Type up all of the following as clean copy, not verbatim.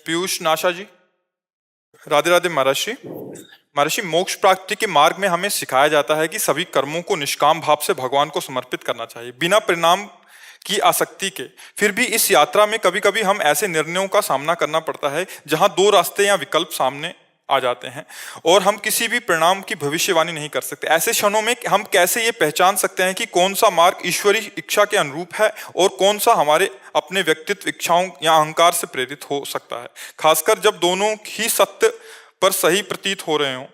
पीयूष नाशा जी, राधे राधे महर्षि। महर्षि, मोक्ष प्राप्ति के मार्ग में हमें सिखाया जाता है कि सभी कर्मों को निष्काम भाव से भगवान को समर्पित करना चाहिए, बिना परिणाम की आसक्ति के। फिर भी इस यात्रा में कभी कभी हम ऐसे निर्णयों का सामना करना पड़ता है जहां दो रास्ते या विकल्प सामने आ जाते हैं और हम किसी भी परिणाम की भविष्यवाणी नहीं कर सकते। ऐसे क्षणों में हम कैसे ये पहचान सकते हैं कि कौन सा मार्ग ईश्वरीय इच्छा के अनुरूप है और कौन सा हमारे अपने व्यक्तित्व इच्छाओं या अहंकार से प्रेरित हो सकता है, खासकर जब दोनों ही सत्य पर सही प्रतीत हो रहे हों?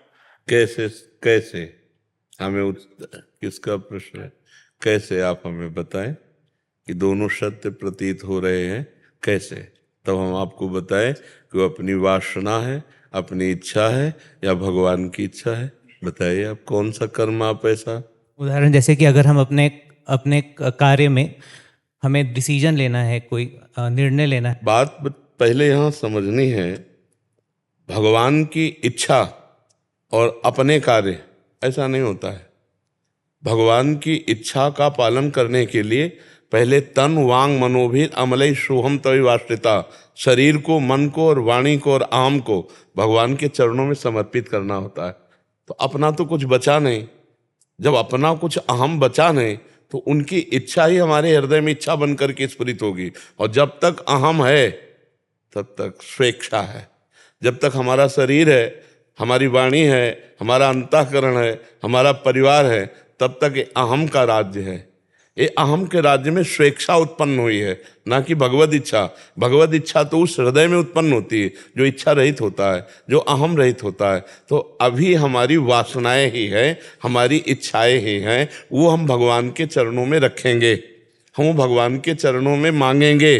कैसे कैसे हमें किसका प्रश्न है? कैसे आप हमें बताएं कि दोनों सत्य प्रतीत हो रहे हैं कैसे? तब हम आपको बताएं कि वो अपनी वासना है, अपनी इच्छा है या भगवान की इच्छा है। बताइए आप कौन सा कर्म आप ऐसा। उदाहरण जैसे कि अगर हम अपने अपने कार्य में हमें डिसीजन लेना है, कोई निर्णय लेना है। बात पहले यहाँ समझनी है, भगवान की इच्छा और अपने कार्य ऐसा नहीं होता है। भगवान की इच्छा का पालन करने के लिए पहले तन वांग मनोभिर अमलई सोहम तवि वाष्टिता, शरीर को, मन को और वाणी को और आम को भगवान के चरणों में समर्पित करना होता है। तो अपना तो कुछ बचा नहीं। जब अपना कुछ अहम बचा नहीं तो उनकी इच्छा ही हमारे हृदय में इच्छा बनकर के स्फुरित होगी। और जब तक अहम है तब तक स्वेच्छा है। जब तक हमारा शरीर है, हमारी वाणी है, हमारा अंतःकरण है, हमारा परिवार है, तब तक ये अहम का राज्य है। ये अहम के राज्य में स्वेच्छा उत्पन्न हुई है, ना कि भगवद इच्छा। भगवद इच्छा तो उस हृदय में उत्पन्न होती है जो इच्छा रहित होता है, जो अहम रहित होता है। तो अभी हमारी वासनाएं ही हैं, हमारी इच्छाएं ही हैं, वो हम भगवान के चरणों में रखेंगे, हम भगवान के चरणों में मांगेंगे।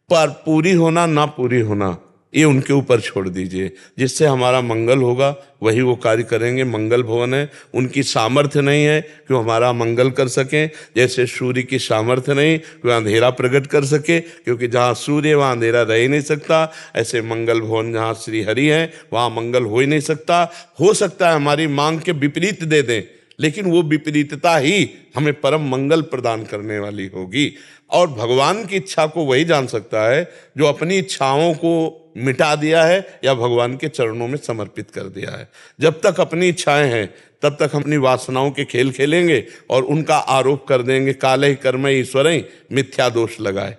पर पूरी होना ना पूरी होना ये उनके ऊपर छोड़ दीजिए। जिससे हमारा मंगल होगा वही वो कार्य करेंगे। मंगल भवन है, उनकी सामर्थ्य नहीं है कि वो हमारा मंगल कर सकें। जैसे सूर्य की सामर्थ्य नहीं कि वह अंधेरा प्रकट कर सके, क्योंकि जहाँ सूर्य वहाँ अंधेरा रह ही नहीं सकता। ऐसे मंगल भवन जहाँ श्री हरि हैं वहाँ मंगल हो ही नहीं सकता। हो सकता है हमारी मांग के विपरीत दे दें, लेकिन वो विपरीतता ही हमें परम मंगल प्रदान करने वाली होगी। और भगवान की इच्छा को वही जान सकता है जो अपनी इच्छाओं को मिटा दिया है या भगवान के चरणों में समर्पित कर दिया है। जब तक अपनी इच्छाएं हैं तब तक हम अपनी वासनाओं के खेल खेलेंगे और उनका आरोप कर देंगे। काले ही कर्म ईश्वर ही मिथ्या दोष लगाए।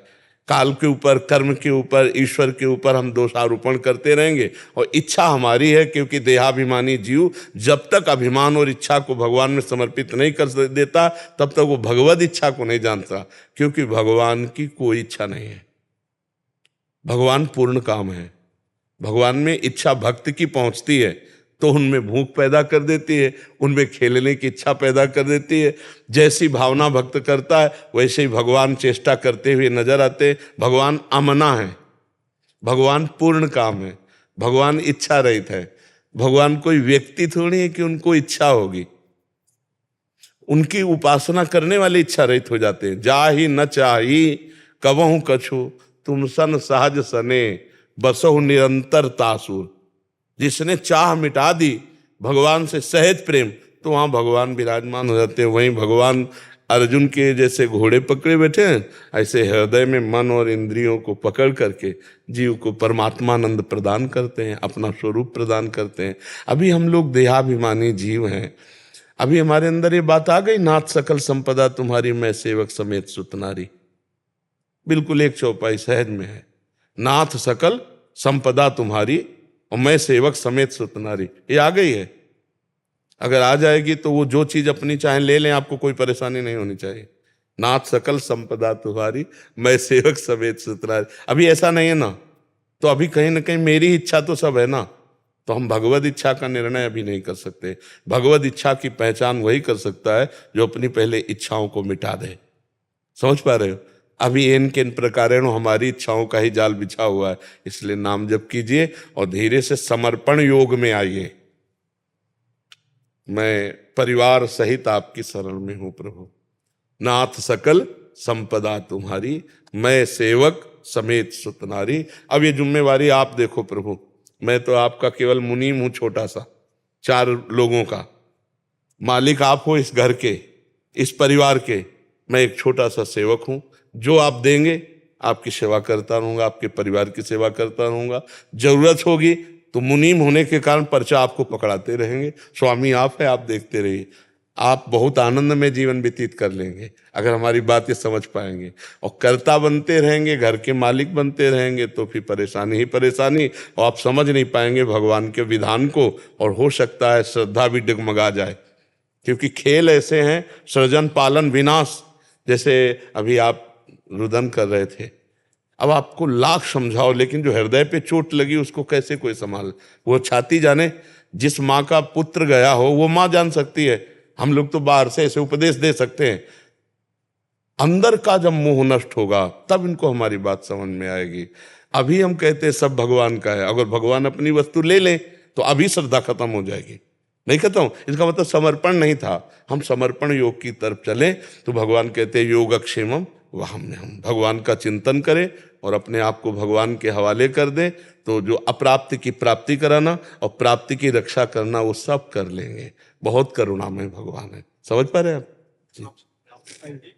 काल के ऊपर, कर्म के ऊपर, ईश्वर के ऊपर हम दोषारोपण करते रहेंगे। और इच्छा हमारी है, क्योंकि देहाभिमानी जीव जब तक अभिमान और इच्छा को भगवान में समर्पित नहीं कर देता तब तक वो भगवद इच्छा को नहीं जानता, क्योंकि भगवान की कोई इच्छा नहीं है। भगवान पूर्ण काम है। भगवान में इच्छा भक्त की पहुंचती है तो उनमें भूख पैदा कर देती है, उनमें खेलने की इच्छा पैदा कर देती है। जैसी भावना भक्त करता है वैसे ही भगवान चेष्टा करते हुए नजर आते हैं। भगवान अमना है, भगवान पूर्ण काम है, भगवान इच्छा रहित है। भगवान कोई व्यक्ति थोड़ी है कि उनको इच्छा होगी। उनकी उपासना करने वाले इच्छा रहित हो जाते हैं। जा ही न चाही कबहु कछु, तुम सन सहज सने बसहु निरंतर तासुर। जिसने चाह मिटा दी भगवान से सहज प्रेम, तो वहाँ भगवान विराजमान हो जाते हैं। वहीं भगवान अर्जुन के जैसे घोड़े पकड़े बैठे हैं, ऐसे हृदय में मन और इंद्रियों को पकड़ करके जीव को परमात्मानंद प्रदान करते हैं, अपना स्वरूप प्रदान करते हैं। अभी हम लोग देहाभिमानी जीव हैं। अभी हमारे अंदर ये बात आ गई, नाथ सकल संपदा तुम्हारी, मैं सेवक समेत सुतनारी। बिल्कुल एक चौपाई सहज में है, नाथ सकल संपदा तुम्हारी और मैं सेवक समेत सुतनारी। ये आ गई है। अगर आ जाएगी तो वो जो चीज अपनी चाहे ले लें, आपको कोई परेशानी नहीं होनी चाहिए। नाथ सकल संपदा तुम्हारी, मैं सेवक समेत सुतनारी। अभी ऐसा नहीं है ना, तो अभी कहीं ना कहीं मेरी इच्छा तो सब है ना, तो हम भगवद इच्छा का निर्णय अभी नहीं कर सकते। भगवद इच्छा की पहचान वही कर सकता है जो अपनी पहले इच्छाओं को मिटा दे। समझ पा रहे हो? अभी इन किन प्रकारेण हमारी इच्छाओं का ही जाल बिछा हुआ है। इसलिए नाम जप कीजिए और धीरे से समर्पण योग में आइए। मैं परिवार सहित आपकी शरण में हूं प्रभु। नाथ सकल संपदा तुम्हारी, मैं सेवक समेत सुतनारी। अब ये जिम्मेवारी आप देखो प्रभु। मैं तो आपका केवल मुनीम हूं, छोटा सा, 4 लोगों का मालिक आप हो, इस घर के, इस परिवार के। मैं एक छोटा सा सेवक हूं। जो आप देंगे आपकी सेवा करता रहूंगा, आपके परिवार की सेवा करता रहूंगा। जरूरत होगी तो मुनीम होने के कारण पर्चा आपको पकड़ाते रहेंगे। स्वामी आप है, आप देखते रहिए। आप बहुत आनंद में जीवन व्यतीत कर लेंगे अगर हमारी बात ये समझ पाएंगे। और कर्ता बनते रहेंगे, घर के मालिक बनते रहेंगे तो फिर परेशानी ही परेशानी, और आप समझ नहीं पाएंगे भगवान के विधान को, और हो सकता है श्रद्धा भी डगमगा जाए। क्योंकि खेल ऐसे हैं, सृजन पालन विनाश। जैसे अभी आप रुदन कर रहे थे, अब आपको लाख समझाओ लेकिन जो हृदय पे चोट लगी उसको कैसे कोई संभाल। वो छाती जाने, जिस माँ का पुत्र गया हो वो माँ जान सकती है। हम लोग तो बाहर से ऐसे उपदेश दे सकते हैं। अंदर का जब मोह नष्ट होगा तब इनको हमारी बात समझ में आएगी। अभी हम कहते हैं सब भगवान का है, अगर भगवान अपनी वस्तु ले लें तो अभी श्रद्धा खत्म हो जाएगी। नहीं खत्म, इसका मतलब समर्पण नहीं था। हम समर्पण योग की तरफ चले तो भगवान कहते हैं योगक्षेमम वहम में हम भगवान का चिंतन करें और अपने आप को भगवान के हवाले कर दें, तो जो अप्राप्ति की प्राप्ति कराना और प्राप्ति की रक्षा करना वो सब कर लेंगे। बहुत करुणामय भगवान है। समझ पा रहे हैं आप जी?